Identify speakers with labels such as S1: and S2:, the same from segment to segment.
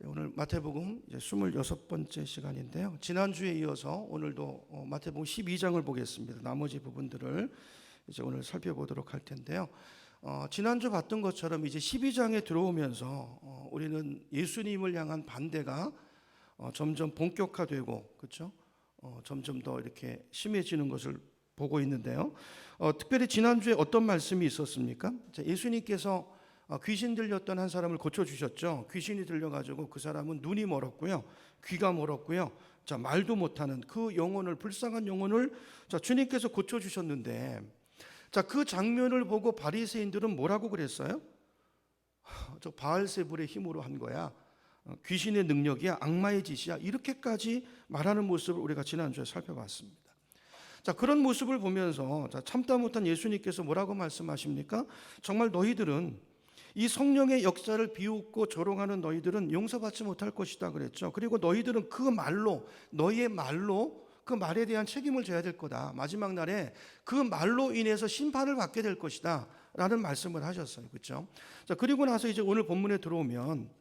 S1: 오늘 마태복음 이제 26번째 시간인데요. 지난주에 이어서 오늘도 마태복음 12장을 보겠습니다. 나머지 부분들을 이제 오늘 살펴보도록 할 텐데요. 지난주 봤던 것처럼 이제 12장에 들어오면서 우리는 예수님을 향한 반대가 점점 본격화되고, 그렇죠? 점점 더 이렇게 심해지는 것을 보고 있는데요. 특별히 지난주에 어떤 말씀이 있었습니까? 예수님께서 귀신 들렸던 한 사람을 고쳐주셨죠. 귀신이 들려가지고 그 사람은 눈이 멀었고요, 귀가 멀었고요, 말도 못하는 그 영혼을, 불쌍한 영혼을 주님께서 고쳐주셨는데, 그 장면을 보고 바리새인들은 뭐라고 그랬어요? 저 바알세불의 힘으로 한 거야, 귀신의 능력이야, 악마의 짓이야, 이렇게까지 말하는 모습을 우리가 지난주에 살펴봤습니다. 그런 모습을 보면서 참다 못한 예수님께서 뭐라고 말씀하십니까? 정말 너희들은, 이 성령의 역사를 비웃고 조롱하는 너희들은 용서받지 못할 것이다 그랬죠. 그리고 너희들은 그 말로, 너희의 말로 그 말에 대한 책임을 져야 될 거다. 마지막 날에 그 말로 인해서 심판을 받게 될 것이다 라는 말씀을 하셨어요. 그렇죠? 그리고 나서 이제 오늘 본문에 들어오면,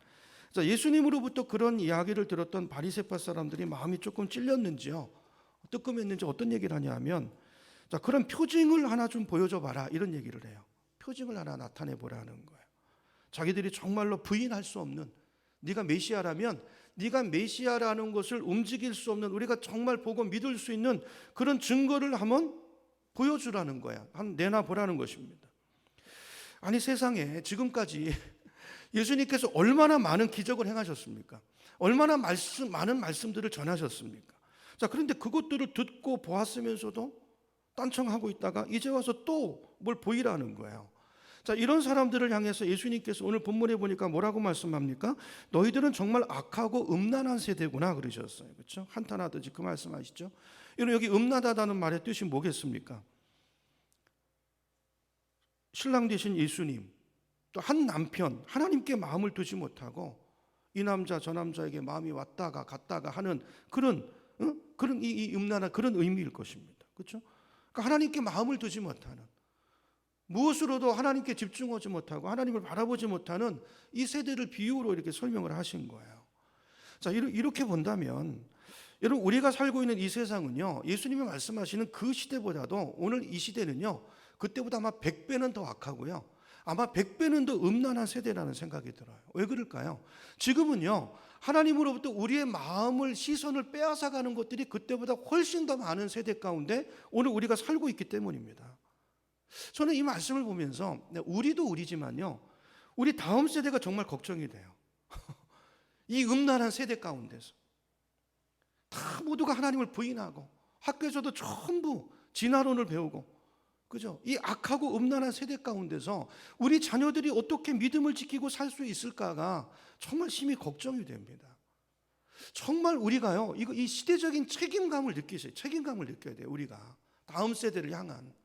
S1: 예수님으로부터 그런 이야기를 들었던 바리새파 사람들이 마음이 조금 찔렸는지요, 뜨끔했는지 어떤 얘기를 하냐면, 그런 표징을 하나 좀 보여줘 봐라, 이런 얘기를 해요. 표징을 하나 나타내 보라는 거예요. 자기들이 정말로 부인할 수 없는, 네가 메시아라면 네가 메시아라는 것을 움직일 수 없는, 우리가 정말 보고 믿을 수 있는 그런 증거를 한번 보여주라는 거야. 한 내놔보라는 것입니다. 아니, 세상에 지금까지 예수님께서 얼마나 많은 기적을 행하셨습니까? 얼마나 많은 말씀들을 전하셨습니까? 그런데 그것들을 듣고 보았으면서도 딴청하고 있다가 이제 와서 또 뭘 보이라는 거예요. 이런 사람들을 향해서 예수님께서 오늘 본문에 보니까 뭐라고 말씀합니까? 너희들은 정말 악하고 음란한 세대구나 그러셨어요. 그렇죠? 한탄하듯이 그 말씀하시죠. 여기 음란하다는 말의 뜻이 뭐겠습니까? 신랑 되신 예수님, 또 한 남편, 하나님께 마음을 두지 못하고 이 남자 저 남자에게 마음이 왔다가 갔다가 하는 그런 이 음란한 그런 의미일 것입니다. 그렇죠? 그러니까 하나님께 마음을 두지 못하는, 무엇으로도 하나님께 집중하지 못하고 하나님을 바라보지 못하는 이 세대를 비유로 이렇게 설명을 하신 거예요. 이렇게 본다면 여러분, 우리가 살고 있는 이 세상은요, 예수님이 말씀하시는 그 시대보다도 오늘 이 시대는요, 그때보다 아마 100배는 더 악하고요, 아마 100배는 더 음란한 세대라는 생각이 들어요. 왜 그럴까요? 지금은요, 하나님으로부터 우리의 마음을, 시선을 빼앗아가는 것들이 그때보다 훨씬 더 많은 세대 가운데 오늘 우리가 살고 있기 때문입니다. 저는 이 말씀을 보면서 우리도 우리지만요, 우리 다음 세대가 정말 걱정이 돼요. 이 음란한 세대 가운데서 다 모두가 하나님을 부인하고 학교에서도 전부 진화론을 배우고, 그죠? 이 악하고 음란한 세대 가운데서 우리 자녀들이 어떻게 믿음을 지키고 살 수 있을까가 정말 심히 걱정이 됩니다. 정말 우리가요, 이 시대적인 책임감을 느끼세요. 책임감을 느껴야 돼요. 우리가 다음 세대를 향한,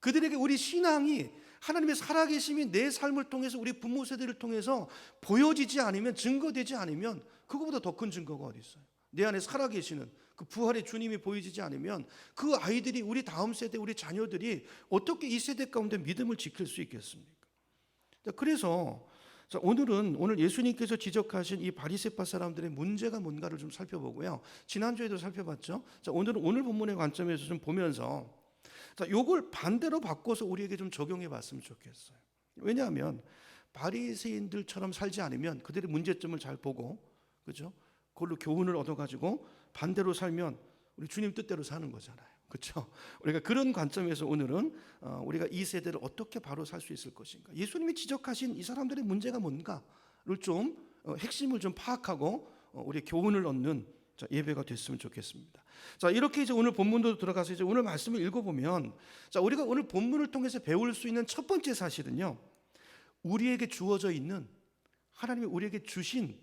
S1: 그들에게 우리 신앙이, 하나님의 살아계심이 내 삶을 통해서, 우리 부모 세대를 통해서 보여지지 않으면, 증거되지 않으면 그거보다 더 큰 증거가 어디 있어요? 내 안에 살아계시는 그 부활의 주님이 보여지지 않으면 그 아이들이, 우리 다음 세대, 우리 자녀들이 어떻게 이 세대 가운데 믿음을 지킬 수 있겠습니까? 그래서 오늘 예수님께서 지적하신 이 바리새파 사람들의 문제가 뭔가를 좀 살펴보고요, 지난주에도 살펴봤죠. 오늘 본문의 관점에서 좀 보면서 요걸 반대로 바꿔서 우리에게 좀 적용해 봤으면 좋겠어요. 왜냐하면 바리새인들처럼 살지 않으면, 그들의 문제점을 잘 보고, 그죠? 그걸로 교훈을 얻어가지고 반대로 살면 우리 주님 뜻대로 사는 거잖아요. 그렇죠? 우리가 그런 관점에서 오늘은 우리가 이 세대를 어떻게 바로 살 수 있을 것인가, 예수님이 지적하신 이 사람들의 문제가 뭔가를 좀 핵심을 좀 파악하고 우리 교훈을 얻는 예배가 됐으면 좋겠습니다. 이렇게 이제 오늘 본문도 들어가서 이제 오늘 말씀을 읽어보면, 우리가 오늘 본문을 통해서 배울 수 있는 첫 번째 사실은요, 우리에게 주어져 있는, 하나님이 우리에게 주신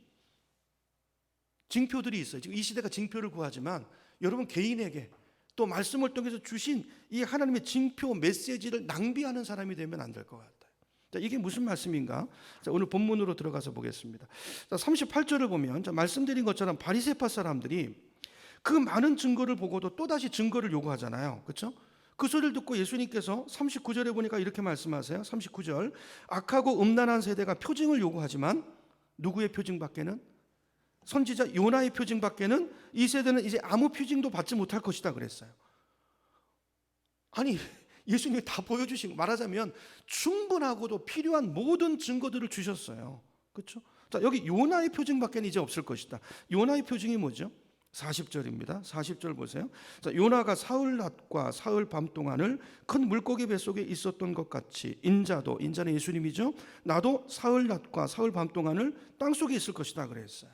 S1: 징표들이 있어요. 지금 이 시대가 징표를 구하지만 여러분 개인에게 또 말씀을 통해서 주신 이 하나님의 징표 메시지를 낭비하는 사람이 되면 안 될 것 같아요. 이게 무슨 말씀인가? 오늘 본문으로 들어가서 보겠습니다. 38절을 보면 말씀드린 것처럼 바리새파 사람들이 그 많은 증거를 보고도 또다시 증거를 요구하잖아요. 그렇죠? 그 소리를 듣고 예수님께서 39절에 보니까 이렇게 말씀하세요. 39절, 악하고 음란한 세대가 표징을 요구하지만 누구의 표징밖에는 선지자 요나의 표징밖에는 이 세대는 이제 아무 표징도 받지 못할 것이다 그랬어요. 아니, 예수님이 다 보여주신 거, 말하자면 충분하고도 필요한 모든 증거들을 주셨어요. 그렇죠? 자, 여기 요나의 표징밖에는 이제 없을 것이다. 요나의 표징이 뭐죠? 40절입니다. 40절 보세요. 자, 요나가 사흘 낮과 사흘 밤 동안을 큰 물고기 뱃속에 있었던 것 같이 인자는 예수님이죠. 나도 사흘 낮과 사흘 밤 동안을 땅속에 있을 것이다 그랬어요.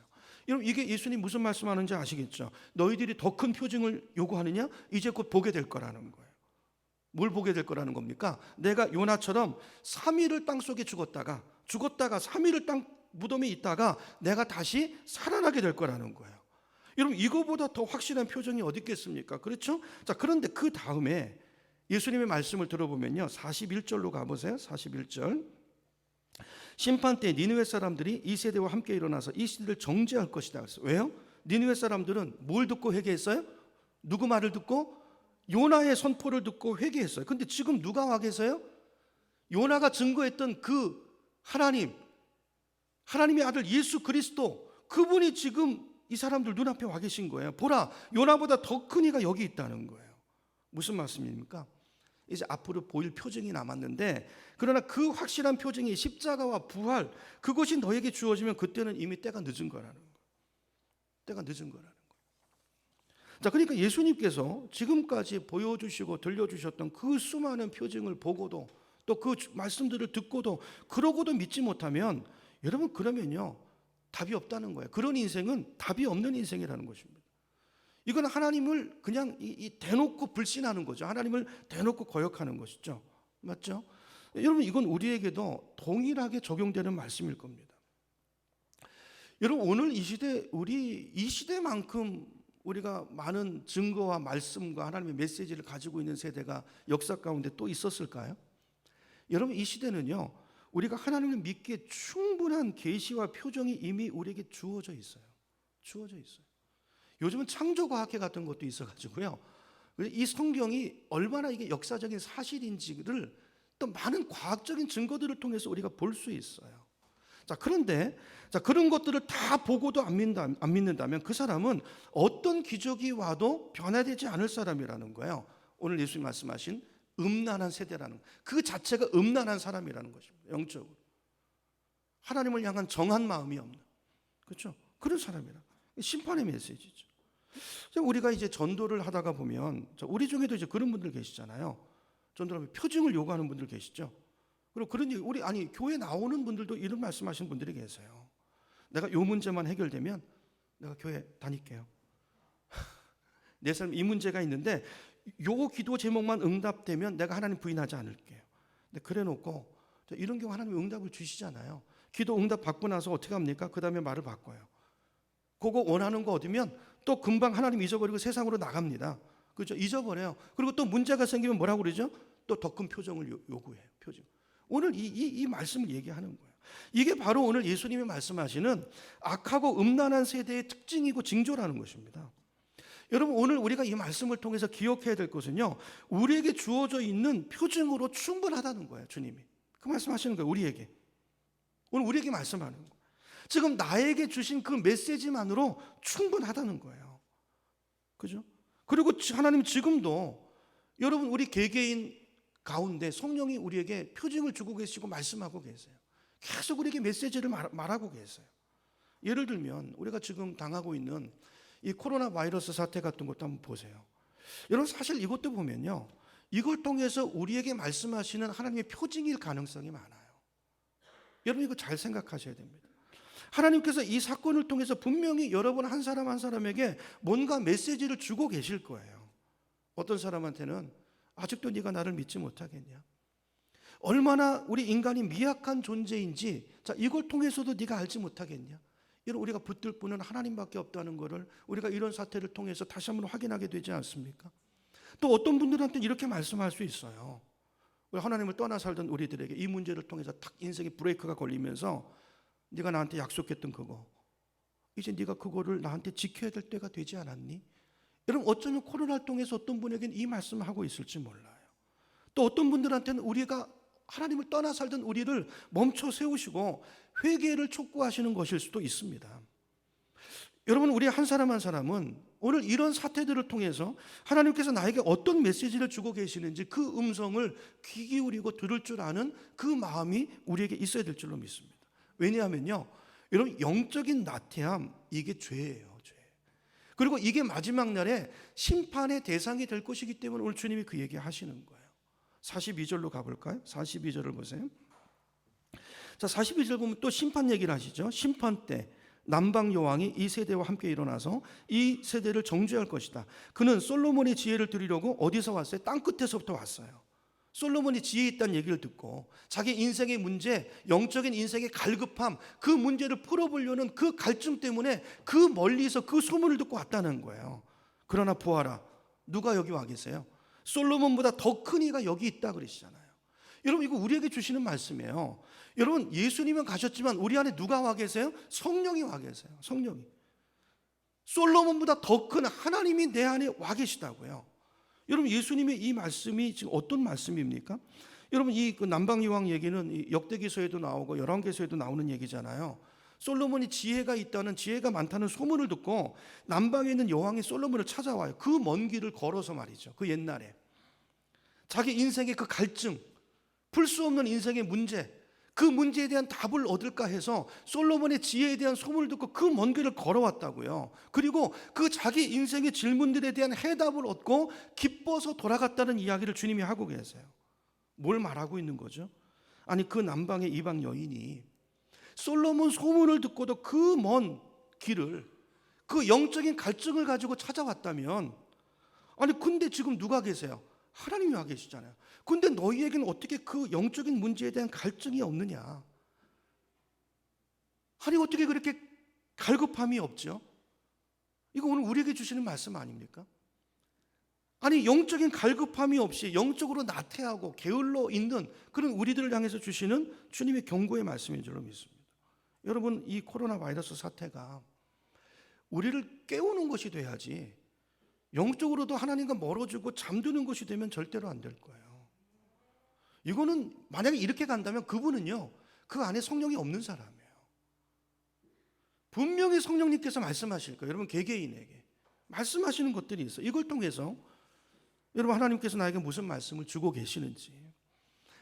S1: 여러분, 이게 예수님 무슨 말씀하는지 아시겠죠? 너희들이 더 큰 표징을 요구하느냐? 이제 곧 보게 될 거라는 거예요. 뭘 보게 될 거라는 겁니까? 내가 요나처럼 3일을 땅속에 죽었다가 3일을 땅 무덤에 있다가 내가 다시 살아나게 될 거라는 거예요. 여러분, 이거보다 더 확실한 표정이 어디 있겠습니까? 그렇죠? 자, 그런데 그 다음에 예수님의 말씀을 들어보면요, 41절로 가보세요. 41절. 심판 때 니느웨 사람들이 이 세대와 함께 일어나서 이 시대를 정죄할 것이다. 왜요? 니느웨 사람들은 뭘 듣고 회개했어요? 누구 말을 듣고? 요나의 선포를 듣고 회개했어요. 근데 지금 누가 와 계세요? 요나가 증거했던 그 하나님의 아들 예수 그리스도, 그분이 지금 이 사람들 눈앞에 와 계신 거예요. 보라, 요나보다 더 큰 이가 여기 있다는 거예요. 무슨 말씀입니까? 이제 앞으로 보일 표징이 남았는데, 그러나 그 확실한 표징이 십자가와 부활, 그것이 너에게 주어지면 그때는 이미 때가 늦은 거라는 거예요. 때가 늦은 거라는 거예요. 자, 그러니까 예수님께서 지금까지 보여주시고 들려주셨던 그 수많은 표징을 보고도, 또 그 말씀들을 듣고도, 그러고도 믿지 못하면, 여러분, 그러면요 답이 없다는 거예요. 그런 인생은 답이 없는 인생이라는 것입니다. 이건 하나님을 그냥 대놓고 불신하는 거죠. 하나님을 대놓고 거역하는 것이죠. 맞죠? 여러분, 이건 우리에게도 동일하게 적용되는 말씀일 겁니다. 여러분, 오늘 이 시대만큼 우리가 많은 증거와 말씀과 하나님의 메시지를 가지고 있는 세대가 역사 가운데 또 있었을까요? 여러분, 이 시대는요, 우리가 하나님을 믿기에 충분한 계시와 표정이 이미 우리에게 주어져 있어요. 주어져 있어요. 요즘은 창조과학회 같은 것도 있어가지고요, 이 성경이 얼마나 이게 역사적인 사실인지를 또 많은 과학적인 증거들을 통해서 우리가 볼 수 있어요. 자, 그런데 그런 것들을 다 보고도 안 믿는다면 그 사람은 어떤 기적이 와도 변화되지 않을 사람이라는 거예요. 오늘 예수님 말씀하신 음란한 세대라는, 그 자체가 음란한 사람이라는 것입니다. 영적으로 하나님을 향한 정한 마음이 없는, 그렇죠? 그런 사람이라. 심판의 메시지죠. 우리가 이제 전도를 하다가 보면, 우리 중에도 이제 그런 분들 계시잖아요. 전도를 하면 표징을 요구하는 분들 계시죠. 그리고 그런 얘기, 교회 나오는 분들도 이런 말씀하시는 분들이 계세요. 내가 요 문제만 해결되면 내가 교회 다닐게요. 내 삶에 이 문제가 있는데 요 기도 제목만 응답되면 내가 하나님 부인하지 않을게요. 근데 그래 놓고 이런 경우 하나님 응답을 주시잖아요. 기도 응답 받고 나서 어떻게 합니까? 그 다음에 말을 바꿔요. 그거 원하는 거 얻으면 또 금방 하나님 잊어버리고 세상으로 나갑니다. 그렇죠? 잊어버려요. 그리고 또 문제가 생기면 뭐라고 그러죠? 또 더 큰 표정을 요구해요. 표정. 오늘 이 말씀을 얘기하는 거예요. 이게 바로 오늘 예수님이 말씀하시는 악하고 음란한 세대의 특징이고 징조라는 것입니다. 여러분, 오늘 우리가 이 말씀을 통해서 기억해야 될 것은요, 우리에게 주어져 있는 표징으로 충분하다는 거예요. 주님이 그 말씀하시는 거예요. 오늘 우리에게 말씀하는 거예요. 지금 나에게 주신 그 메시지만으로 충분하다는 거예요. 그죠? 그리고 하나님 지금도 여러분, 우리 개개인 가운데 성령이 우리에게 표징을 주고 계시고 말씀하고 계세요. 계속 우리에게 메시지를 말하고 계세요. 예를 들면 우리가 지금 당하고 있는 이 코로나 바이러스 사태 같은 것도 한번 보세요. 여러분, 사실 이것도 보면요, 이걸 통해서 우리에게 말씀하시는 하나님의 표징일 가능성이 많아요. 여러분, 이거 잘 생각하셔야 됩니다. 하나님께서 이 사건을 통해서 분명히 여러분 한 사람 한 사람에게 뭔가 메시지를 주고 계실 거예요. 어떤 사람한테는 아직도 네가 나를 믿지 못하겠냐? 얼마나 우리 인간이 미약한 존재인지 이걸 통해서도 네가 알지 못하겠냐? 이런 우리가 붙들 분은 하나님밖에 없다는 것을 우리가 이런 사태를 통해서 다시 한번 확인하게 되지 않습니까? 또 어떤 분들한테는 이렇게 말씀할 수 있어요. 하나님을 떠나 살던 우리들에게 이 문제를 통해서 탁 인생의 브레이크가 걸리면서 네가 나한테 약속했던 그거, 이제 네가 그거를 나한테 지켜야 될 때가 되지 않았니? 여러분, 어쩌면 코로나를 통해서 어떤 분에게는 이 말씀을 하고 있을지 몰라요. 또 어떤 분들한테는 우리가 하나님을 떠나 살던 우리를 멈춰 세우시고 회개를 촉구하시는 것일 수도 있습니다. 여러분, 우리 한 사람 한 사람은 오늘 이런 사태들을 통해서 하나님께서 나에게 어떤 메시지를 주고 계시는지 그 음성을 귀 기울이고 들을 줄 아는 그 마음이 우리에게 있어야 될 줄로 믿습니다. 왜냐하면요, 여러분, 영적인 나태함, 이게 죄예요, 죄. 그리고 이게 마지막 날에 심판의 대상이 될 것이기 때문에 오늘 주님이 그 얘기 하시는 거예요. 42절로 가볼까요? 42절을 보세요. 자, 42절 보면 또 심판 얘기를 하시죠. 심판 때 남방 여왕이 이 세대와 함께 일어나서 이 세대를 정죄할 것이다. 그는 솔로몬의 지혜를 드리려고 어디서 왔어요? 땅 끝에서부터 왔어요. 솔로몬이 지혜 있다는 얘기를 듣고 자기 인생의 문제, 영적인 인생의 갈급함, 그 문제를 풀어보려는 그 갈증 때문에 그 멀리서 그 소문을 듣고 왔다는 거예요. 그러나 보아라, 누가 여기 와 계세요? 솔로몬보다 더 큰 이가 여기 있다 그러시잖아요. 여러분, 이거 우리에게 주시는 말씀이에요. 여러분, 예수님은 가셨지만 우리 안에 누가 와 계세요? 성령이 와 계세요. 성령이. 솔로몬보다 더 큰 하나님이 내 안에 와 계시다고요. 여러분, 예수님의 이 말씀이 지금 어떤 말씀입니까? 여러분, 이 남방여왕 얘기는 역대기서에도 나오고 열왕기서에도 나오는 얘기잖아요. 솔로몬이 지혜가 있다는, 지혜가 많다는 소문을 듣고 남방에 있는 여왕이 솔로몬을 찾아와요. 그 먼 길을 걸어서 말이죠. 그 옛날에 자기 인생의 그 갈증, 풀 수 없는 인생의 문제, 그 문제에 대한 답을 얻을까 해서 솔로몬의 지혜에 대한 소문을 듣고 그 먼 길을 걸어왔다고요. 그리고 그 자기 인생의 질문들에 대한 해답을 얻고 기뻐서 돌아갔다는 이야기를 주님이 하고 계세요. 뭘 말하고 있는 거죠? 아니, 그 남방의 이방 여인이 솔로몬 소문을 듣고도 그 먼 길을, 그 영적인 갈증을 가지고 찾아왔다면, 아니 근데 지금 누가 계세요? 하나님이 와 계시잖아요. 근데 너희에게는 어떻게 그 영적인 문제에 대한 갈증이 없느냐? 아니 어떻게 그렇게 갈급함이 없죠? 이거 오늘 우리에게 주시는 말씀 아닙니까? 아니, 영적인 갈급함이 없이 영적으로 나태하고 게을러 있는 그런 우리들을 향해서 주시는 주님의 경고의 말씀인 줄로 믿습니다. 여러분, 이 코로나 바이러스 사태가 우리를 깨우는 것이 돼야지 영적으로도 하나님과 멀어지고 잠드는 것이 되면 절대로 안 될 거예요. 이거는 만약에 이렇게 간다면 그분은요, 그 안에 성령이 없는 사람이에요. 분명히 성령님께서 말씀하실 거예요. 여러분, 개개인에게 말씀하시는 것들이 있어요. 이걸 통해서 여러분, 하나님께서 나에게 무슨 말씀을 주고 계시는지,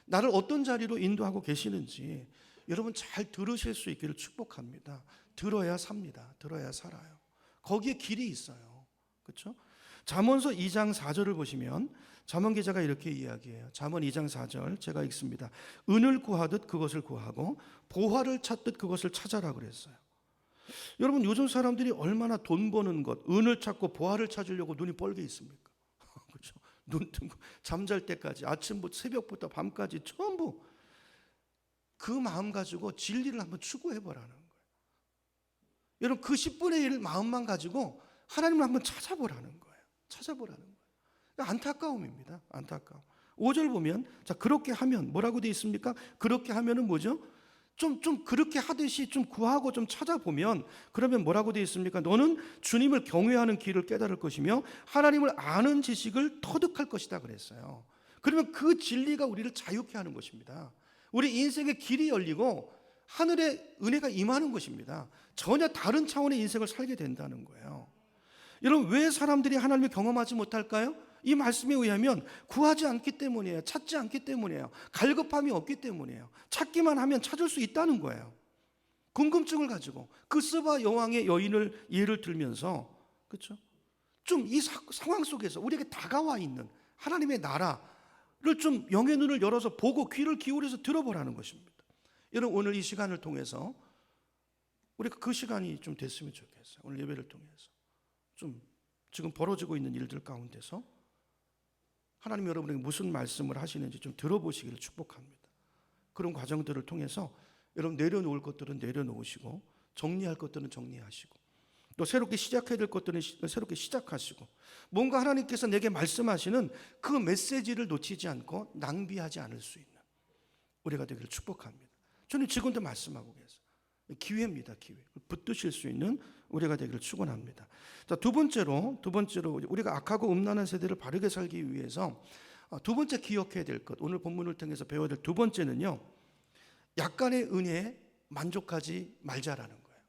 S1: 나를 어떤 자리로 인도하고 계시는지 여러분 잘 들으실 수 있기를 축복합니다. 들어야 삽니다. 들어야 살아요. 거기에 길이 있어요. 그렇죠? 잠언서 2장 4절을 보시면 잠언 기자가 이렇게 이야기해요. 잠언 2장 4절 제가 읽습니다. 은을 구하듯 그것을 구하고 보화를 찾듯 그것을 찾아라 그랬어요. 여러분, 요즘 사람들이 얼마나 돈 버는 것, 은을 찾고 보화를 찾으려고 눈이 뻘게 있습니까? 그렇죠? 눈 뜨고 잠잘 때까지, 아침부터 새벽부터 밤까지 전부 그 마음 가지고 진리를 한번 추구해 보라는 거예요. 여러분, 그 10분의 1 마음만 가지고 하나님을 한번 찾아보라는 거예요. 찾아보라는 거예요. 안타까움입니다. 안타까움. 5절 보면, 자, 그렇게 하면 뭐라고 되어 있습니까? 그렇게 하면은 뭐죠? 좀 그렇게 하듯이 좀 구하고 좀 찾아보면, 그러면 뭐라고 되어 있습니까? 너는 주님을 경외하는 길을 깨달을 것이며 하나님을 아는 지식을 터득할 것이다 그랬어요. 그러면 그 진리가 우리를 자유케 하는 것입니다. 우리 인생의 길이 열리고 하늘의 은혜가 임하는 것입니다. 전혀 다른 차원의 인생을 살게 된다는 거예요. 여러분, 왜 사람들이 하나님을 경험하지 못할까요? 이 말씀에 의하면 구하지 않기 때문이에요. 찾지 않기 때문이에요. 갈급함이 없기 때문이에요. 찾기만 하면 찾을 수 있다는 거예요. 궁금증을 가지고 그 스바 여왕의 여인을 예를 들면서, 그렇죠? 좀 이 상황 속에서 우리에게 다가와 있는 하나님의 나라를 좀 영의 눈을 열어서 보고 귀를 기울여서 들어보라는 것입니다. 여러분, 오늘 이 시간을 통해서 우리가 그 시간이 좀 됐으면 좋겠어요. 오늘 예배를 통해서 좀 지금 벌어지고 있는 일들 가운데서 하나님 여러분에게 무슨 말씀을 하시는지 좀 들어보시기를 축복합니다. 그런 과정들을 통해서 여러분, 내려놓을 것들은 내려놓으시고 정리할 것들은 정리하시고 또 새롭게 시작해야 될 것들은 새롭게 시작하시고 뭔가 하나님께서 내게 말씀하시는 그 메시지를 놓치지 않고 낭비하지 않을 수 있는 우리가 되기를 축복합니다. 저는 지금도 말씀하고 계세요. 기회입니다. 기회. 붙드실 수 있는 우리가 되기를 축원합니다. 자, 두 번째로 우리가 악하고 음란한 세대를 바르게 살기 위해서 두 번째 기억해야 될 것, 오늘 본문을 통해서 배워야 될 두 번째는요, 약간의 은혜에 만족하지 말자라는 거예요.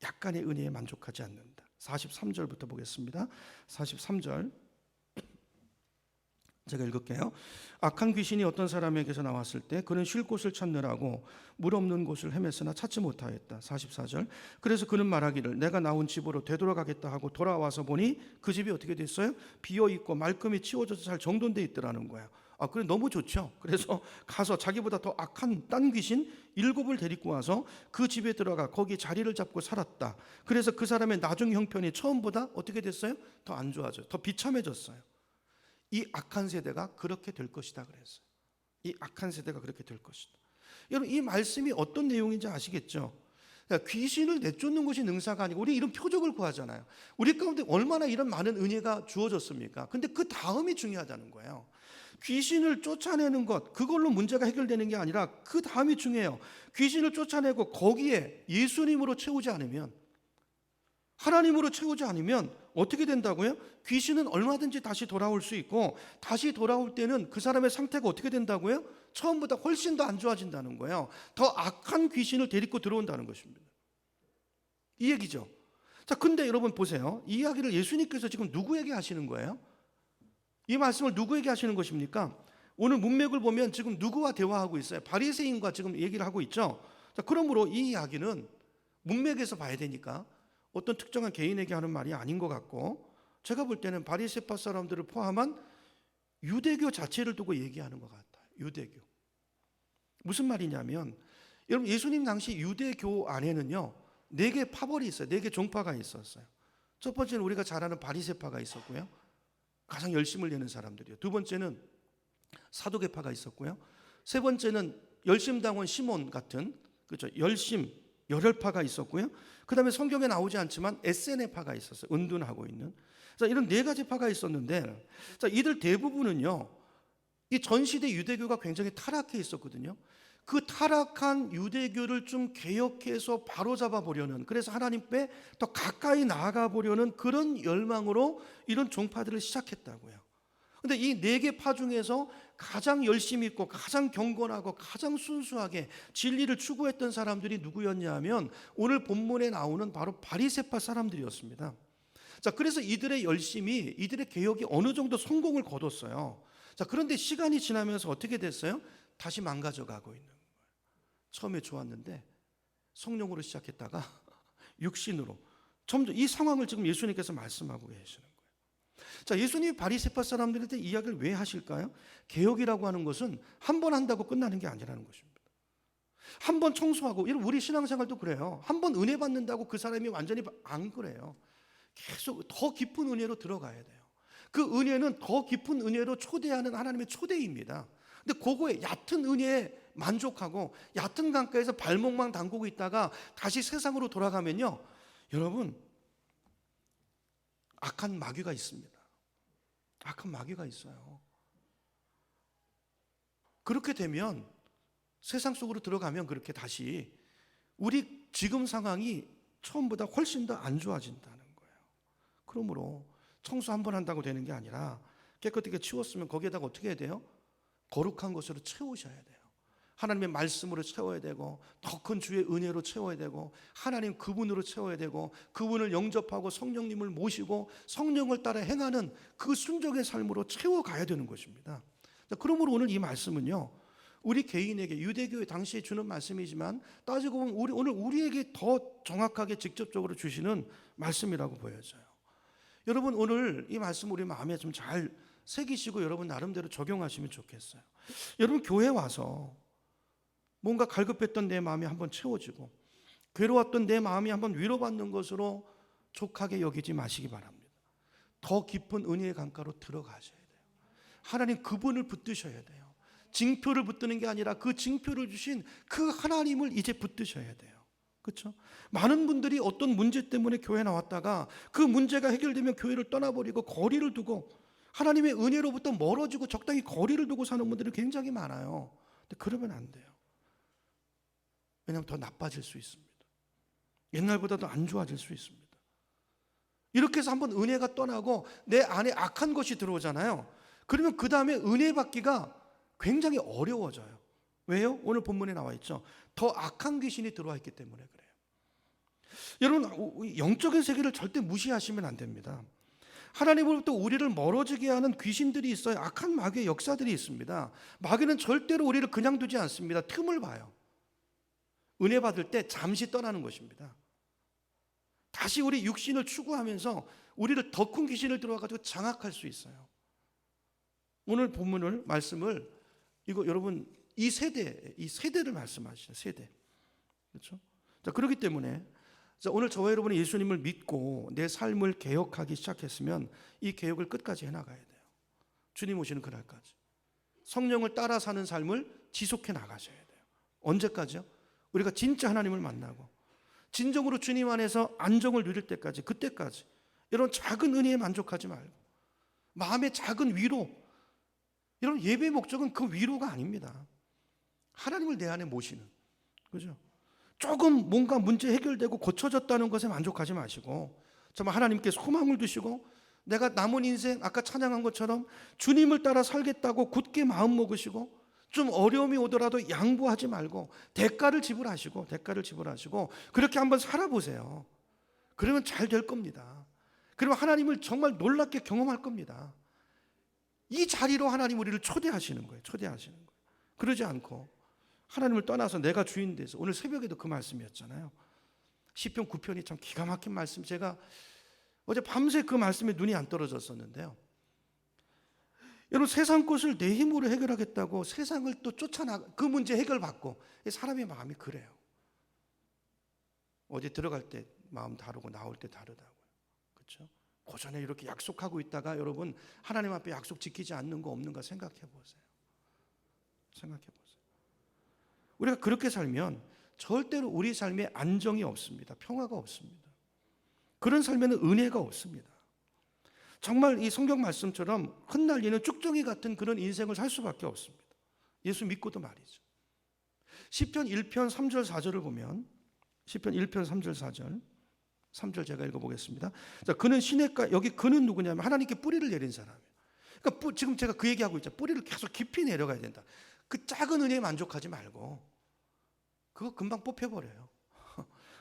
S1: 약간의 은혜에 만족하지 않는다. 43절부터 보겠습니다. 43절 제가 읽을게요. 악한 귀신이 어떤 사람에게서 나왔을 때 그는 쉴 곳을 찾느라고 물 없는 곳을 헤맸으나 찾지 못하였다. 44절 그래서 그는 말하기를 내가 나온 집으로 되돌아가겠다 하고 돌아와서 보니 그 집이 어떻게 됐어요? 비어있고 말끔히 치워져서 잘 정돈돼 있더라는 거예요. 그래 너무 좋죠. 그래서 가서 자기보다 더 악한 딴 귀신 7을 데리고 와서 그 집에 들어가 거기 자리를 잡고 살았다. 그래서 그 사람의 나중 형편이 처음보다 어떻게 됐어요? 더 안 좋아져요. 더 비참해졌어요. 이 악한 세대가 그렇게 될 것이다 그랬어요. 이 악한 세대가 그렇게 될 것이다. 여러분 이 말씀이 어떤 내용인지 아시겠죠? 그러니까 귀신을 내쫓는 것이 능사가 아니고 우리 이런 표적을 구하잖아요. 우리 가운데 얼마나 이런 많은 은혜가 주어졌습니까? 근데 그 다음이 중요하다는 거예요. 귀신을 쫓아내는 것 그걸로 문제가 해결되는 게 아니라 그 다음이 중요해요. 귀신을 쫓아내고 거기에 예수님으로 채우지 않으면, 하나님으로 채우지 않으면 어떻게 된다고요? 귀신은 얼마든지 다시 돌아올 수 있고, 다시 돌아올 때는 그 사람의 상태가 어떻게 된다고요? 처음보다 훨씬 더 안 좋아진다는 거예요. 더 악한 귀신을 데리고 들어온다는 것입니다. 이 얘기죠. 자, 근데 여러분 보세요. 이 이야기를 예수님께서 지금 누구에게 하시는 거예요? 이 말씀을 누구에게 하시는 것입니까? 오늘 문맥을 보면 지금 누구와 대화하고 있어요? 바리새인과 지금 얘기를 하고 있죠. 자, 그러므로 이 이야기는 문맥에서 봐야 되니까 어떤 특정한 개인에게 하는 말이 아닌 것 같고, 제가 볼 때는 바리새파 사람들을 포함한 유대교 자체를 두고 얘기하는 것 같아요. 유대교. 무슨 말이냐면 여러분 예수님 당시 유대교 안에는요 4개 파벌이 있어요. 4개 종파가 있었어요. 첫 번째는 우리가 잘 아는 바리새파가 있었고요. 가장 열심을 내는 사람들이요. 두 번째는 사두개파가 있었고요. 세 번째는 열심당원 시몬 같은 그렇죠. 열혈파가 있었고요. 그 다음에 성경에 나오지 않지만 에세네파가 있었어요. 은둔하고 있는. 자, 이런 4가지 파가 있었는데, 자, 이들 대부분은요, 이 전시대 유대교가 굉장히 타락해 있었거든요. 그 타락한 유대교를 좀 개혁해서 바로잡아 보려는, 그래서 하나님께 더 가까이 나아가 보려는 그런 열망으로 이런 종파들을 시작했다고요. 근데 이 4개 파 중에서 가장 열심히 있고 가장 경건하고 가장 순수하게 진리를 추구했던 사람들이 누구였냐 하면 오늘 본문에 나오는 바로 바리새파 사람들이었습니다. 자, 그래서 이들의 열심이, 이들의 개혁이 어느 정도 성공을 거뒀어요. 자, 그런데 시간이 지나면서 어떻게 됐어요? 다시 망가져 가고 있는 거예요. 처음에 좋았는데 성령으로 시작했다가 육신으로 점점 이 상황을 지금 예수님께서 말씀하고 계시는 거예요. 자, 예수님이 바리새파 사람들한테 이야기를 왜 하실까요? 개혁이라고 하는 것은 한 번 한다고 끝나는 게 아니라는 것입니다. 한 번 청소하고, 우리 신앙생활도 그래요. 한 번 은혜 받는다고 그 사람이 완전히 안 그래요. 계속 더 깊은 은혜로 들어가야 돼요. 그 은혜는 더 깊은 은혜로 초대하는 하나님의 초대입니다. 근데 그거에 얕은 은혜에 만족하고 얕은 강가에서 발목만 담그고 있다가 다시 세상으로 돌아가면요, 여러분 악한 마귀가 있습니다. 악한 마귀가 있어요. 그렇게 되면 세상 속으로 들어가면 그렇게 다시 우리 지금 상황이 처음보다 훨씬 더 안 좋아진다는 거예요. 그러므로 청소 한 번 한다고 되는 게 아니라 깨끗하게 치웠으면 거기에다가 어떻게 해야 돼요? 거룩한 것으로 채우셔야 돼요. 하나님의 말씀으로 채워야 되고, 더 큰 주의 은혜로 채워야 되고, 하나님 그분으로 채워야 되고, 그분을 영접하고 성령님을 모시고 성령을 따라 행하는 그 순종의 삶으로 채워가야 되는 것입니다. 그러므로 오늘 이 말씀은요, 우리 개인에게 유대교의 당시에 주는 말씀이지만 따지고 보면 오늘 우리에게 더 정확하게 직접적으로 주시는 말씀이라고 보여져요. 여러분 오늘 이 말씀 우리 마음에 좀 잘 새기시고 여러분 나름대로 적용하시면 좋겠어요. 여러분 교회 와서 뭔가 갈급했던 내 마음이 한번 채워지고 괴로웠던 내 마음이 한번 위로받는 것으로 족하게 여기지 마시기 바랍니다. 더 깊은 은혜의 강가로 들어가셔야 돼요. 하나님 그분을 붙드셔야 돼요. 징표를 붙드는 게 아니라 그 징표를 주신 그 하나님을 이제 붙드셔야 돼요. 그렇죠? 많은 분들이 어떤 문제 때문에 교회 나왔다가 그 문제가 해결되면 교회를 떠나버리고 거리를 두고 하나님의 은혜로부터 멀어지고 적당히 거리를 두고 사는 분들이 굉장히 많아요. 근데 그러면 안 돼요. 왜냐하면 더 나빠질 수 있습니다. 옛날보다 더 안 좋아질 수 있습니다. 이렇게 해서 한번 은혜가 떠나고 내 안에 악한 것이 들어오잖아요. 그러면 그 다음에 은혜 받기가 굉장히 어려워져요. 왜요? 오늘 본문에 나와 있죠. 더 악한 귀신이 들어와 있기 때문에 그래요. 여러분, 영적인 세계를 절대 무시하시면 안 됩니다. 하나님으로부터 우리를 멀어지게 하는 귀신들이 있어요. 악한 마귀의 역사들이 있습니다. 마귀는 절대로 우리를 그냥 두지 않습니다. 틈을 봐요. 은혜 받을 때 잠시 떠나는 것입니다. 다시 우리 육신을 추구하면서 우리를 더 큰 귀신을 들어와가지고 장악할 수 있어요. 오늘 본문을 말씀을 이거 여러분 이 세대를 말씀하시죠. 세대. 그렇죠? 자, 그렇기 때문에 오늘 저와 여러분이 예수님을 믿고 내 삶을 개혁하기 시작했으면 이 개혁을 끝까지 해나가야 돼요. 주님 오시는 그날까지. 성령을 따라 사는 삶을 지속해 나가셔야 돼요. 언제까지요? 우리가 진짜 하나님을 만나고 진정으로 주님 안에서 안정을 누릴 때까지, 그때까지. 이런 작은 은혜에 만족하지 말고 마음의 작은 위로, 이런 예배의 목적은 그 위로가 아닙니다. 하나님을 내 안에 모시는, 그죠? 조금 뭔가 문제 해결되고 고쳐졌다는 것에 만족하지 마시고 정말 하나님께 소망을 두시고 내가 남은 인생 아까 찬양한 것처럼 주님을 따라 살겠다고 굳게 마음 먹으시고 좀 어려움이 오더라도 양보하지 말고 대가를 지불하시고 그렇게 한번 살아보세요. 그러면 잘 될 겁니다. 그러면 하나님을 정말 놀랍게 경험할 겁니다. 이 자리로 하나님 우리를 초대하시는 거예요. 그러지 않고 하나님을 떠나서 내가 주인 돼서, 오늘 새벽에도 그 말씀이었잖아요. 시편 9편이 참 기가 막힌 말씀. 제가 어제 밤새 그 말씀에 눈이 안 떨어졌었는데요. 여러분, 세상 것을 내 힘으로 해결하겠다고 세상을 또 그 문제 해결받고, 사람의 마음이 그래요. 어디 들어갈 때 마음 다르고 나올 때 다르다고요. 그렇죠? 고전에 이렇게 약속하고 있다가 여러분 하나님 앞에 약속 지키지 않는 거 없는가 생각해 보세요. 우리가 그렇게 살면 절대로 우리 삶에 안정이 없습니다. 평화가 없습니다. 그런 삶에는 은혜가 없습니다. 정말 이 성경 말씀처럼 흩날리는 쭉정이 같은 그런 인생을 살 수밖에 없습니다. 예수 믿고도 말이죠. 시편 1편 3절 4절을 보면, 시편 1편 3절 4절 3절 제가 읽어보겠습니다. 자, 그는 시냇가, 여기 그는 누구냐면 하나님께 뿌리를 내린 사람이에요. 그러니까 지금 제가 그 얘기하고 있죠. 뿌리를 계속 깊이 내려가야 된다. 그 작은 은혜에 만족하지 말고 그거 금방 뽑혀버려요.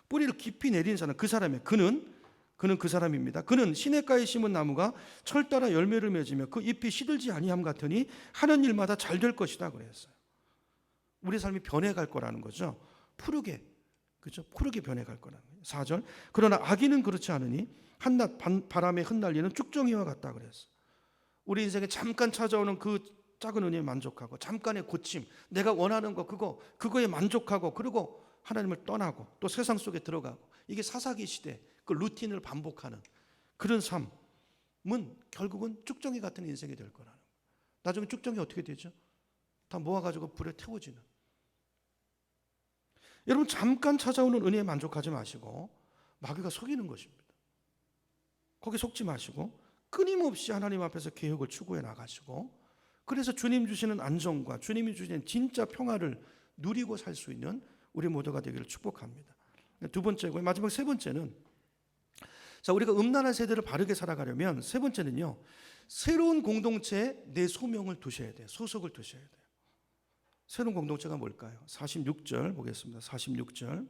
S1: 뿌리를 깊이 내린 사람, 그 사람이에요. 그는 그 사람입니다. 그는 시냇가에 심은 나무가 철 따라 열매를 맺으며 그 잎이 시들지 아니함 같으니 하는 일마다 잘 될 것이다 그랬어요. 우리 삶이 변해갈 거라는 거죠. 푸르게, 그렇죠? 푸르게 변해갈 거라는 거예요. 4절. 그러나 악인은 그렇지 않으니 한낮 바람에 흩날리는 쭉정이와 같다 그랬어요. 우리 인생에 잠깐 찾아오는 그 작은 은혜에 만족하고 잠깐의 고침, 내가 원하는 거 그거에 만족하고 그리고 하나님을 떠나고 또 세상 속에 들어가고, 이게 사사기 시대 그 루틴을 반복하는 그런 삶은 결국은 쭉정이 같은 인생이 될 거라는 거예요. 나중에 쭉정이 어떻게 되죠? 다 모아가지고 불에 태워지는. 여러분, 잠깐 찾아오는 은혜에 만족하지 마시고 마귀가 속이는 것입니다. 거기 속지 마시고 끊임없이 하나님 앞에서 개혁을 추구해 나가시고, 그래서 주님 주시는 안정과 주님이 주시는 진짜 평화를 누리고 살 수 있는 우리 모두가 되기를 축복합니다. 두 번째고 마지막 세 번째는, 자, 우리가 음란한 세대를 바르게 살아가려면 세 번째는요, 새로운 공동체에 내 소명을 두셔야 돼요. 소속을 두셔야 돼요. 새로운 공동체가 뭘까요? 46절 보겠습니다. 46절.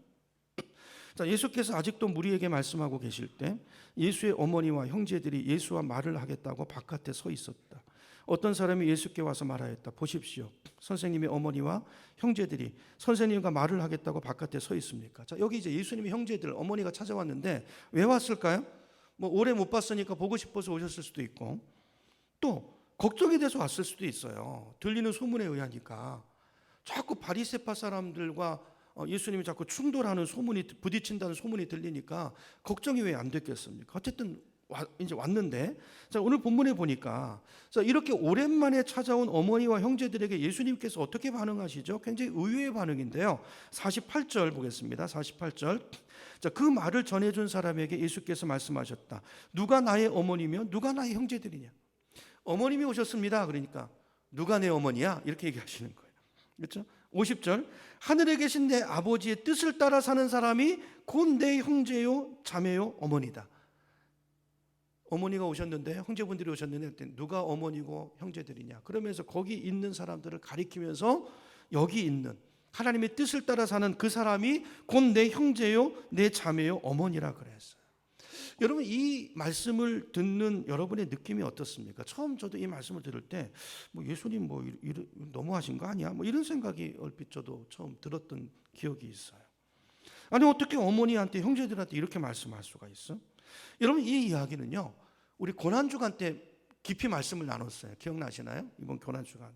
S1: 자, 예수께서 아직도 무리에게 말씀하고 계실 때 예수의 어머니와 형제들이 예수와 말을 하겠다고 바깥에 서 있었다. 어떤 사람이 예수께 와서 말하였다. 보십시오, 선생님의 어머니와 형제들이 선생님과 말을 하겠다고 바깥에 서 있습니까? 자, 여기 이제 예수님의 형제들, 어머니가 찾아왔는데 왜 왔을까요? 뭐 오래 못 봤으니까 보고 싶어서 오셨을 수도 있고, 또 걱정이 돼서 왔을 수도 있어요. 들리는 소문에 의하니까. 자꾸 바리새파 사람들과 예수님이 자꾸 충돌하는 소문이, 부딪힌다는 소문이 들리니까 걱정이 왜 안 됐겠습니까? 어쨌든 이제 왔는데, 자, 오늘 본문에 보니까, 자, 이렇게 오랜만에 찾아온 어머니와 형제들에게 예수님께서 어떻게 반응하시죠? 굉장히 의외의 반응인데요. 48절 보겠습니다. 48절. 자, 그 말을 전해준 사람에게 예수께서 말씀하셨다. 누가 나의 어머니며 누가 나의 형제들이냐? 어머님이 오셨습니다. 그러니까 누가 내 어머니야? 이렇게 얘기하시는 거예요. 그렇죠? 50절. 하늘에 계신 내 아버지의 뜻을 따라 사는 사람이 곧 내 형제요 자매요 어머니다. 어머니가 오셨는데, 형제분들이 오셨는데 누가 어머니고 형제들이냐? 그러면서 거기 있는 사람들을 가리키면서 여기 있는 하나님의 뜻을 따라 사는 그 사람이 곧 내 형제요, 내 자매요, 어머니라 그랬어요. 여러분, 이 말씀을 듣는 여러분의 느낌이 어떻습니까? 처음 저도 이 말씀을 들을 때 예수님 너무하신 거 아니야? 이런 생각이 얼핏 저도 처음 들었던 기억이 있어요. 아니, 어떻게 어머니한테, 형제들한테 이렇게 말씀할 수가 있어? 여러분, 이 이야기는요, 우리 고난주간 때 깊이 말씀을 나눴어요. 기억나시나요? 이번 고난주간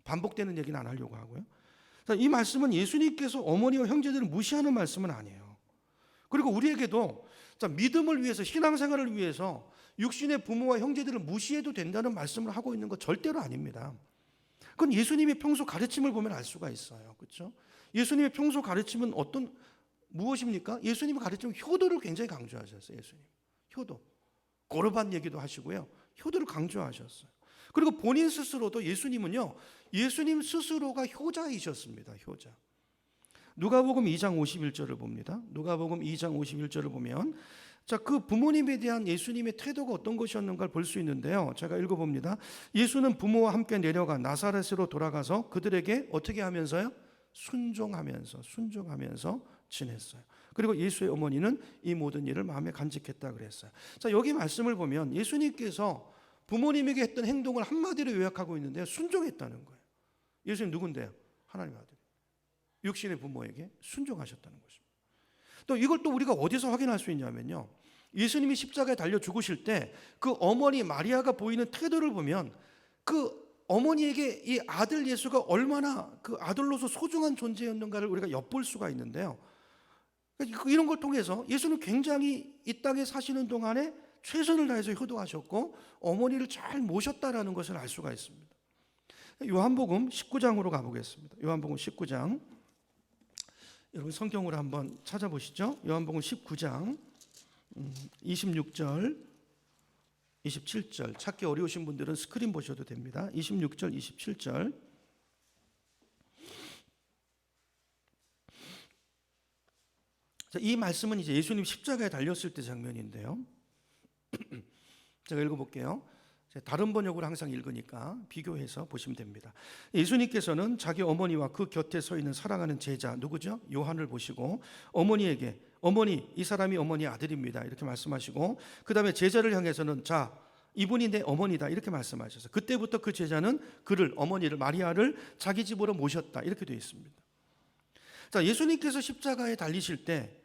S1: 반복되는 얘기는 안 하려고 하고요. 이 말씀은 예수님께서 어머니와 형제들을 무시하는 말씀은 아니에요. 그리고 우리에게도 믿음을 위해서, 신앙생활을 위해서 육신의 부모와 형제들을 무시해도 된다는 말씀을 하고 있는 거 절대로 아닙니다. 그건 예수님의 평소 가르침을 보면 알 수가 있어요. 그렇죠? 예수님의 평소 가르침은 무엇입니까? 예수님의 가르침은 효도를 굉장히 강조하셨어요. 예수님. 효도. 고르반 얘기도 하시고요. 효도를 강조하셨어요. 그리고 본인 스스로도 예수님은요, 예수님 스스로가 효자이셨습니다. 효자. 누가복음 2장 51절을 봅니다. 누가복음 2장 51절을 보면 그 부모님에 대한 예수님의 태도가 어떤 것이었는가를 볼 수 있는데요. 제가 읽어봅니다. 예수는 부모와 함께 내려가 나사렛으로 돌아가서 그들에게 어떻게 하면서요? 순종하면서 지냈어요. 그리고 예수의 어머니는 이 모든 일을 마음에 간직했다 그랬어요. 여기 말씀을 보면 예수님께서 부모님에게 했던 행동을 한마디로 요약하고 있는데요. 순종했다는 거예요. 예수님 누군데요? 하나님의 아들. 육신의 부모에게 순종하셨다는 것입니다. 또 이걸 또 우리가 어디서 확인할 수 있냐면요, 예수님이 십자가에 달려 죽으실 때 그 어머니 마리아가 보이는 태도를 보면 그 어머니에게 이 아들 예수가 얼마나 그 아들로서 소중한 존재였는가를 우리가 엿볼 수가 있는데요. 이런 걸 통해서 예수는 굉장히 이 땅에 사시는 동안에 최선을 다해서 효도하셨고 어머니를 잘 모셨다라는 것을 알 수가 있습니다. 요한복음 19장으로 가보겠습니다. 요한복음 19장, 여러분 성경으로 한번 찾아보시죠. 요한복음 19장 26절 27절, 찾기 어려우신 분들은 스크린 보셔도 됩니다. 26절 27절. 이 말씀은 이제 예수님 십자가에 달렸을 때 장면인데요. 제가 읽어볼게요. 다른 번역으로 항상 읽으니까 비교해서 보시면 됩니다. 예수님께서는 자기 어머니와 그 곁에 서 있는 사랑하는 제자, 누구죠? 요한을 보시고 어머니에게, 어머니, 이 사람이 어머니의 아들입니다, 이렇게 말씀하시고, 그 다음에 제자를 향해서는 자, 이분이 내 어머니다, 이렇게 말씀하셨어요. 그때부터 그 제자는 그를, 어머니를, 마리아를 자기 집으로 모셨다, 이렇게 되어 있습니다. 예수님께서 십자가에 달리실 때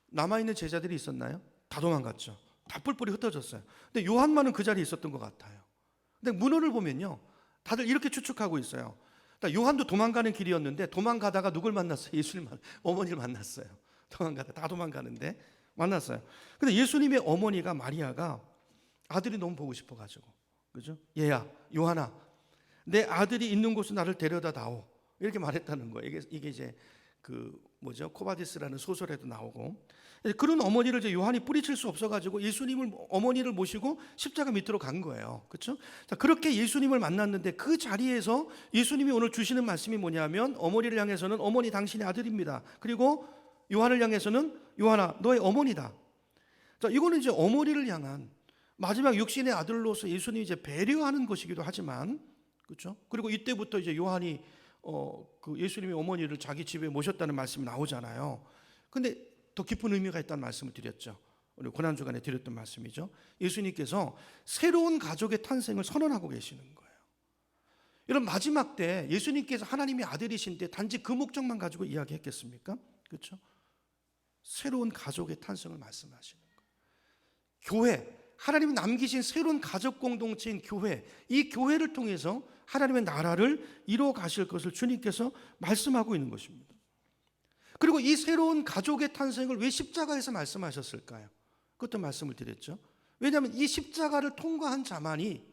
S1: 남아있는 제자들이 있었나요? 다 도망갔죠. 다 뿔뿔이 흩어졌어요. 근데 요한만은 그 자리에 있었던 것 같아요. 근데 문헌을 보면요, 다들 이렇게 추측하고 있어요. 요한도 도망가는 길이었는데 도망가다가 누굴 만났어요? 예수님, 어머니를 만났어요. 다 도망가는데 만났어요. 근데 예수님의 어머니가 마리아가 아들이 너무 보고 싶어가지고, 그죠? 얘야, 요한아, 내 아들이 있는 곳으로 나를 데려다 다오, 이렇게 말했다는 거예요. 이게 이제 코바디스라는 소설에도 나오고, 그런 어머니를 이제 요한이 뿌리칠 수 없어가지고 어머니를 모시고 십자가 밑으로 간 거예요. 그렇죠? 그렇게 예수님을 만났는데 그 자리에서 예수님이 오늘 주시는 말씀이 뭐냐면, 어머니를 향해서는 어머니 당신의 아들입니다. 그리고 요한을 향해서는 요한아, 너의 어머니다. 이거는 이제 어머니를 향한 마지막 육신의 아들로서 예수님이 이제 배려하는 것이기도 하지만, 그렇죠? 그리고 이때부터 이제 요한이 그 예수님의 어머니를 자기 집에 모셨다는 말씀이 나오잖아요. 근데 더 깊은 의미가 있다는 말씀을 드렸죠. 우리 고난주간에 드렸던 말씀이죠. 예수님께서 새로운 가족의 탄생을 선언하고 계시는 거예요. 이런 마지막 때 예수님께서 하나님의 아들이신데 단지 그 목적만 가지고 이야기했겠습니까? 그렇죠? 새로운 가족의 탄생을 말씀하시는 거예요. 교회, 하나님이 남기신 새로운 가족 공동체인 교회, 이 교회를 통해서 하나님의 나라를 이루어 가실 것을 주님께서 말씀하고 있는 것입니다. 그리고 이 새로운 가족의 탄생을 왜 십자가에서 말씀하셨을까요? 그것도 말씀을 드렸죠. 왜냐하면 이 십자가를 통과한 자만이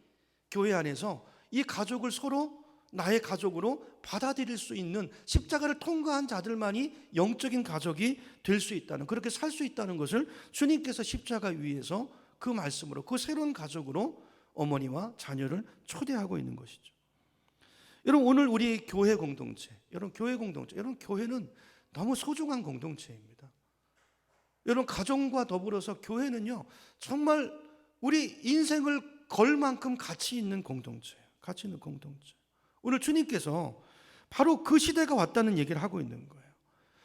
S1: 교회 안에서 이 가족을 서로 나의 가족으로 받아들일 수 있는, 십자가를 통과한 자들만이 영적인 가족이 될 수 있다는, 그렇게 살 수 있다는 것을 주님께서 십자가 위에서 그 말씀으로, 그 새로운 가족으로 어머니와 자녀를 초대하고 있는 것이죠. 여러분, 오늘 우리 교회 공동체, 여러분 교회는 너무 소중한 공동체입니다. 여러분, 가정과 더불어서 교회는요, 정말 우리 인생을 걸 만큼 가치 있는 공동체예요. 가치 있는 공동체. 오늘 주님께서 바로 그 시대가 왔다는 얘기를 하고 있는 거예요.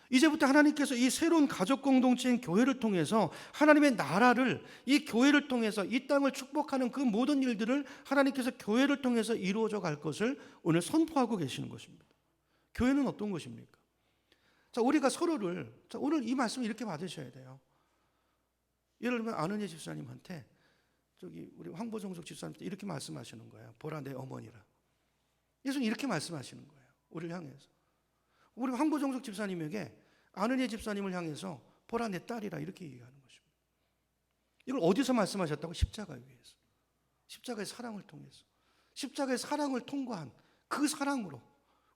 S1: 이제부터 하나님께서 이 새로운 가족 공동체인 교회를 통해서 하나님의 나라를, 이 교회를 통해서 이 땅을 축복하는 그 모든 일들을 하나님께서 교회를 통해서 이루어져 갈 것을 오늘 선포하고 계시는 것입니다. 교회는 어떤 것입니까? 자, 우리가 서로를, 자, 오늘 이 말씀을 이렇게 받으셔야 돼요. 예를 들면 안은혜 집사님한테 저기 우리 황보정석 집사님한테 이렇게 말씀하시는 거예요. 보라 내 어머니라. 예수님 이렇게 말씀하시는 거예요. 우리를 향해서. 우리 황보정석 집사님에게 안은혜 집사님을 향해서 보라 내 딸이라 이렇게 얘기하는 것입니다. 이걸 어디서 말씀하셨다고? 십자가 위에서. 십자가의 사랑을 통해서. 십자가의 사랑을 통과한 그 사랑으로,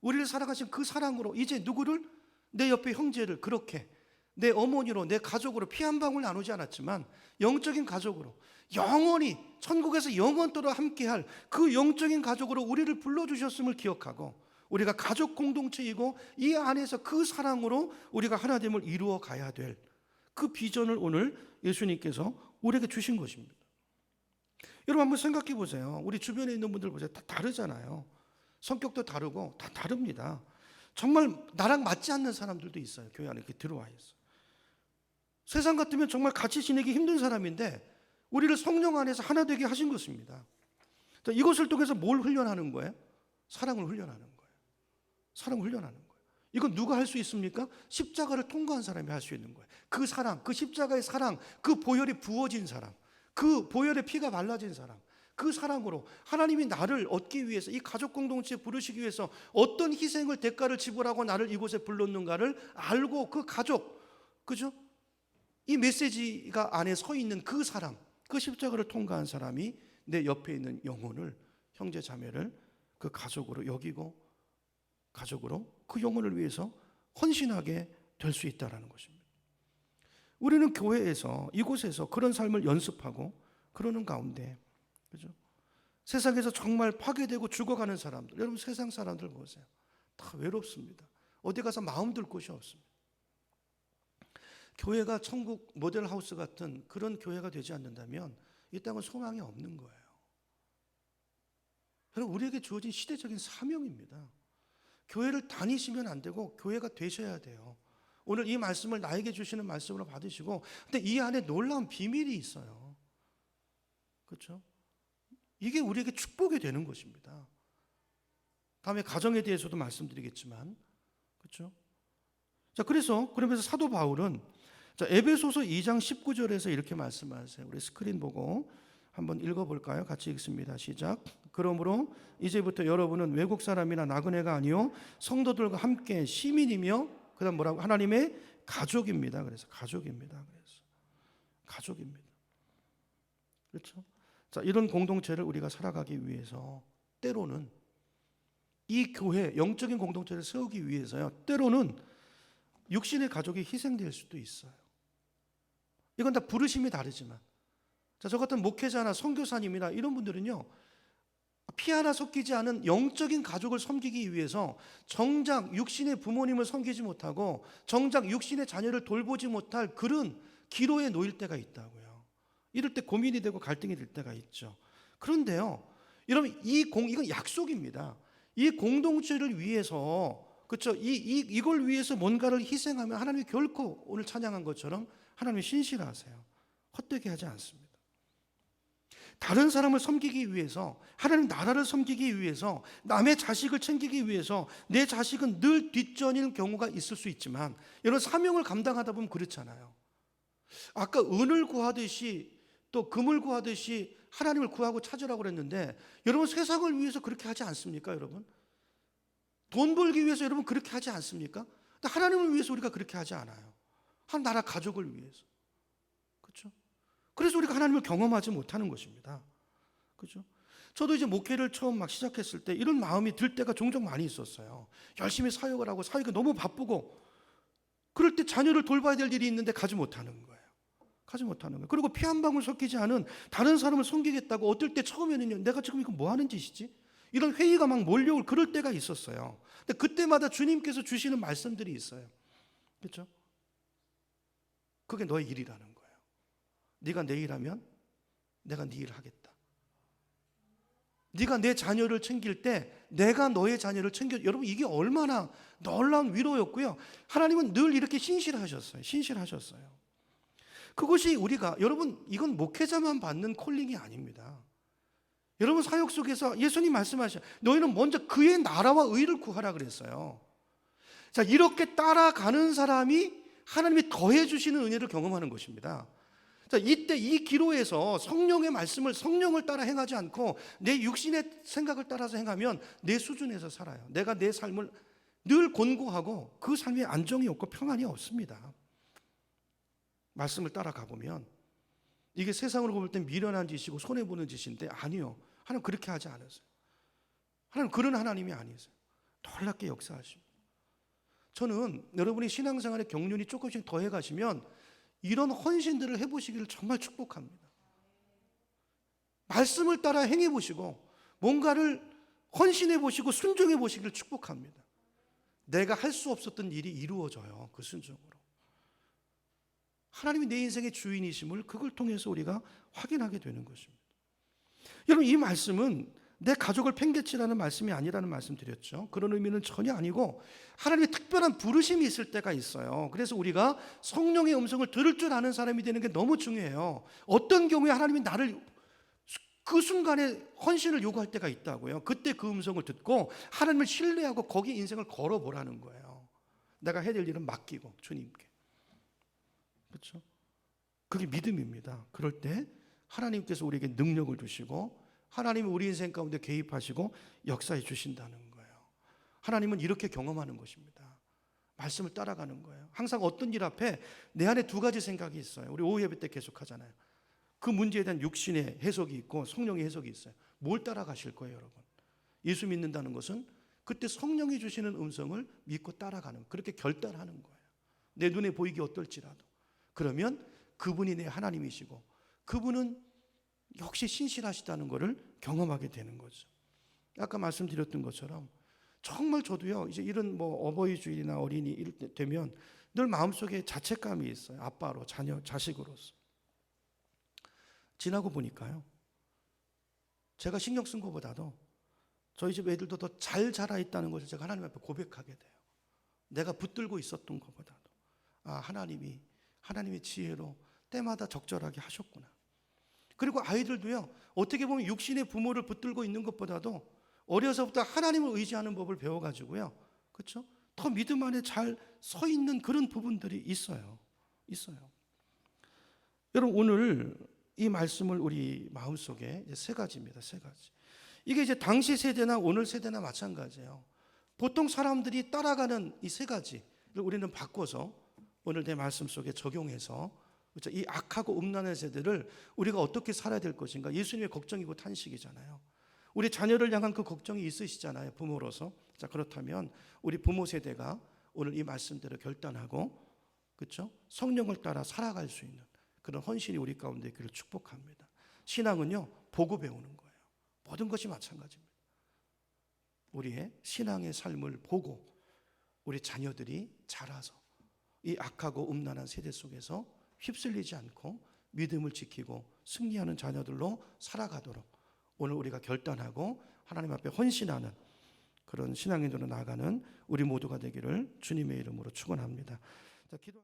S1: 우리를 사랑하신 그 사랑으로 이제 누구를, 내 옆에 형제를 그렇게 내 어머니로, 내 가족으로 피 한 방울 나누지 않았지만 영적인 가족으로 영원히 천국에서 영원토록 함께할 그 영적인 가족으로 우리를 불러주셨음을 기억하고, 우리가 가족 공동체이고 이 안에서 그 사랑으로 우리가 하나됨을 이루어 가야 될 그 비전을 오늘 예수님께서 우리에게 주신 것입니다. 여러분 한번 생각해 보세요. 우리 주변에 있는 분들 보세요. 다 다르잖아요. 성격도 다르고 다 다릅니다. 정말 나랑 맞지 않는 사람들도 있어요. 교회 안에 이렇게 들어와 있어요. 세상 같으면 정말 같이 지내기 힘든 사람인데 우리를 성령 안에서 하나 되게 하신 것입니다. 자, 이것을 통해서 뭘 훈련하는 거예요? 사랑을 훈련하는 거예요. 사랑을 훈련하는 거예요. 이건 누가 할 수 있습니까? 십자가를 통과한 사람이 할 수 있는 거예요. 그 사랑, 그 십자가의 사랑, 그 보혈이 부어진 사람, 그 보혈의 피가 발라진 사람, 그 사랑으로 하나님이 나를 얻기 위해서, 이 가족 공동체에 부르시기 위해서 어떤 희생을, 대가를 지불하고 나를 이곳에 불렀는가를 알고 그 가족, 그죠? 이 메시지가 안에 서 있는 그 사람, 그 십자가를 통과한 사람이 내 옆에 있는 영혼을, 형제 자매를 그 가족으로 여기고 가족으로 그 영혼을 위해서 헌신하게 될 수 있다는 것입니다. 우리는 교회에서, 이곳에서 그런 삶을 연습하고 그러는 가운데, 그죠? 세상에서 정말 파괴되고 죽어가는 사람들, 여러분 세상 사람들 보세요. 다 외롭습니다. 어디 가서 마음 둘 곳이 없습니다. 교회가 천국 모델하우스 같은 그런 교회가 되지 않는다면 이 땅은 소망이 없는 거예요. 여러분 우리에게 주어진 시대적인 사명입니다. 교회를 다니시면 안 되고 교회가 되셔야 돼요. 오늘 이 말씀을 나에게 주시는 말씀으로 받으시고, 근데 이 안에 놀라운 비밀이 있어요. 그렇죠? 이게 우리에게 축복이 되는 것입니다. 다음에 가정에 대해서도 말씀드리겠지만, 그렇죠? 자, 그러면서 사도 바울은, 자, 에베소서 2장 19절에서 이렇게 말씀하세요. 우리 스크린 보고 한번 읽어볼까요? 같이 읽습니다. 시작. 그러므로 이제부터 여러분은 외국 사람이나 나그네가 아니요 성도들과 함께 시민이며, 그다음 뭐라고? 하나님의 가족입니다. 그래서 가족입니다. 그래서 가족입니다. 그렇죠? 자, 이런 공동체를 우리가 살아가기 위해서 때로는 이 교회 영적인 공동체를 세우기 위해서요, 때로는 육신의 가족이 희생될 수도 있어요. 이건 다 부르심이 다르지만, 자, 저 같은 목회자나 선교사님이나 이런 분들은요, 피 하나 섞이지 않은 영적인 가족을 섬기기 위해서 정작 육신의 부모님을 섬기지 못하고 정작 육신의 자녀를 돌보지 못할 그런 기로에 놓일 때가 있다고요. 이럴 때 고민이 되고 갈등이 될 때가 있죠. 그런데요, 여러분 이건 약속입니다. 이 공동체를 위해서, 그렇죠? 이걸 위해서 뭔가를 희생하면 하나님이 결코 오늘 찬양한 것처럼 하나님이 신실하세요. 헛되게 하지 않습니다. 다른 사람을 섬기기 위해서, 하나님 나라를 섬기기 위해서, 남의 자식을 챙기기 위해서 내 자식은 늘 뒷전일 경우가 있을 수 있지만, 이런 사명을 감당하다 보면 그렇잖아요. 아까 은을 구하듯이 또 금을 구하듯이 하나님을 구하고 찾으라고 그랬는데, 여러분 세상을 위해서 그렇게 하지 않습니까? 여러분 돈 벌기 위해서 여러분 그렇게 하지 않습니까? 근데 하나님을 위해서 우리가 그렇게 하지 않아요. 한 나라 가족을 위해서. 그렇죠? 그래서 우리가 하나님을 경험하지 못하는 것입니다. 그렇죠? 저도 이제 목회를 처음 막 시작했을 때 이런 마음이 들 때가 종종 많이 있었어요. 열심히 사역을 하고 사역이 너무 바쁘고, 그럴 때 자녀를 돌봐야 될 일이 있는데 가지 못하는 거예요. 가지 못하는 거예요. 그리고 피 한 방울 섞이지 않은 다른 사람을 섬기겠다고 어떨 때 처음에는요, 내가 지금 이거 뭐 하는 짓이지? 이런 회의가 막 몰려올 그럴 때가 있었어요. 근데 그때마다 주님께서 주시는 말씀들이 있어요. 그렇죠? 그게 너의 일이라는 거예요. 네가 내 일하면 내가 네 일을 하겠다. 네가 내 자녀를 챙길 때 내가 너의 자녀를 챙겨. 여러분, 이게 얼마나 놀라운 위로였고요. 하나님은 늘 이렇게 신실하셨어요. 신실하셨어요. 그것이 우리가, 여러분, 이건 목회자만 받는 콜링이 아닙니다. 여러분, 사역 속에서 예수님 말씀하셔요. 너희는 먼저 그의 나라와 의를 구하라 그랬어요. 자, 이렇게 따라가는 사람이 하나님이 더해 주시는 은혜를 경험하는 것입니다. 자, 이때 이 기로에서 성령의 말씀을, 성령을 따라 행하지 않고 내 육신의 생각을 따라서 행하면 내 수준에서 살아요. 내가 내 삶을 늘 곤고하고 그 삶에 안정이 없고 평안이 없습니다. 말씀을 따라가 보면 이게 세상으로 볼 땐 미련한 짓이고 손해보는 짓인데, 아니요, 하나님 그렇게 하지 않았어요. 하나님 그런 하나님이 아니세요. 놀랍게 역사하십니다. 저는 여러분이 신앙생활의 경륜이 조금씩 더해 가시면 이런 헌신들을 해보시기를 정말 축복합니다. 말씀을 따라 행해 보시고 뭔가를 헌신해 보시고 순종해 보시기를 축복합니다. 내가 할 수 없었던 일이 이루어져요. 그 순종으로. 하나님이 내 인생의 주인이심을 그걸 통해서 우리가 확인하게 되는 것입니다. 여러분, 이 말씀은 내 가족을 팽개치라는 말씀이 아니라는 말씀 드렸죠. 그런 의미는 전혀 아니고 하나님의 특별한 부르심이 있을 때가 있어요. 그래서 우리가 성령의 음성을 들을 줄 아는 사람이 되는 게 너무 중요해요. 어떤 경우에 하나님이 나를 그 순간에 헌신을 요구할 때가 있다고요. 그때 그 음성을 듣고 하나님을 신뢰하고 거기에 인생을 걸어보라는 거예요. 내가 해야 될 일은 맡기고 주님께. 그렇죠? 그게 믿음입니다. 그럴 때 하나님께서 우리에게 능력을 주시고 하나님이 우리 인생 가운데 개입하시고 역사해 주신다는 거예요. 하나님은 이렇게 경험하는 것입니다. 말씀을 따라가는 거예요. 항상 어떤 일 앞에 내 안에 두 가지 생각이 있어요. 우리 오후 예배 때 계속 하잖아요. 그 문제에 대한 육신의 해석이 있고 성령의 해석이 있어요. 뭘 따라가실 거예요, 여러분? 예수 믿는다는 것은 그때 성령이 주시는 음성을 믿고 따라가는, 그렇게 결단하는 거예요. 내 눈에 보이기 어떨지라도. 그러면 그분이 내 하나님이시고 그분은 역시 신실하시다는 것을 경험하게 되는 거죠. 아까 말씀드렸던 것처럼 정말 저도요, 이제 이런 뭐 어버이 주일이나 어린이 이럴 때 되면 늘 마음속에 자책감이 있어요. 아빠로, 자식으로서. 지나고 보니까요, 제가 신경 쓴 것보다도 저희 집 애들도 더 잘 자라 있다는 것을 제가 하나님 앞에 고백하게 돼요. 내가 붙들고 있었던 것보다도 하나님의 지혜로 때마다 적절하게 하셨구나. 그리고 아이들도요, 어떻게 보면 육신의 부모를 붙들고 있는 것보다도 어려서부터 하나님을 의지하는 법을 배워가지고요, 그렇죠? 더 믿음 안에 잘 서 있는 그런 부분들이 있어요. 여러분, 오늘 이 말씀을 우리 마음속에 세 가지입니다. 세 가지. 이게 이제 당시 세대나 오늘 세대나 마찬가지예요. 보통 사람들이 따라가는 이 세 가지를 우리는 바꿔서 오늘 내 말씀 속에 적용해서, 그렇죠? 이 악하고 음란한 세대를 우리가 어떻게 살아야 될 것인가. 예수님의 걱정이고 탄식이잖아요. 우리 자녀를 향한 그 걱정이 있으시잖아요, 부모로서. 자, 그렇다면 우리 부모 세대가 오늘 이 말씀대로 결단하고, 그렇죠? 성령을 따라 살아갈 수 있는 그런 헌신이 우리 가운데 있기를 축복합니다. 신앙은요, 보고 배우는 거예요. 모든 것이 마찬가지입니다. 우리의 신앙의 삶을 보고 우리 자녀들이 자라서 이 악하고 음란한 세대 속에서 휩쓸리지 않고 믿음을 지키고 승리하는 자녀들로 살아가도록 오늘 우리가 결단하고 하나님 앞에 헌신하는 그런 신앙인으로 나아가는 우리 모두가 되기를 주님의 이름으로 축원합니다. 자, 기도.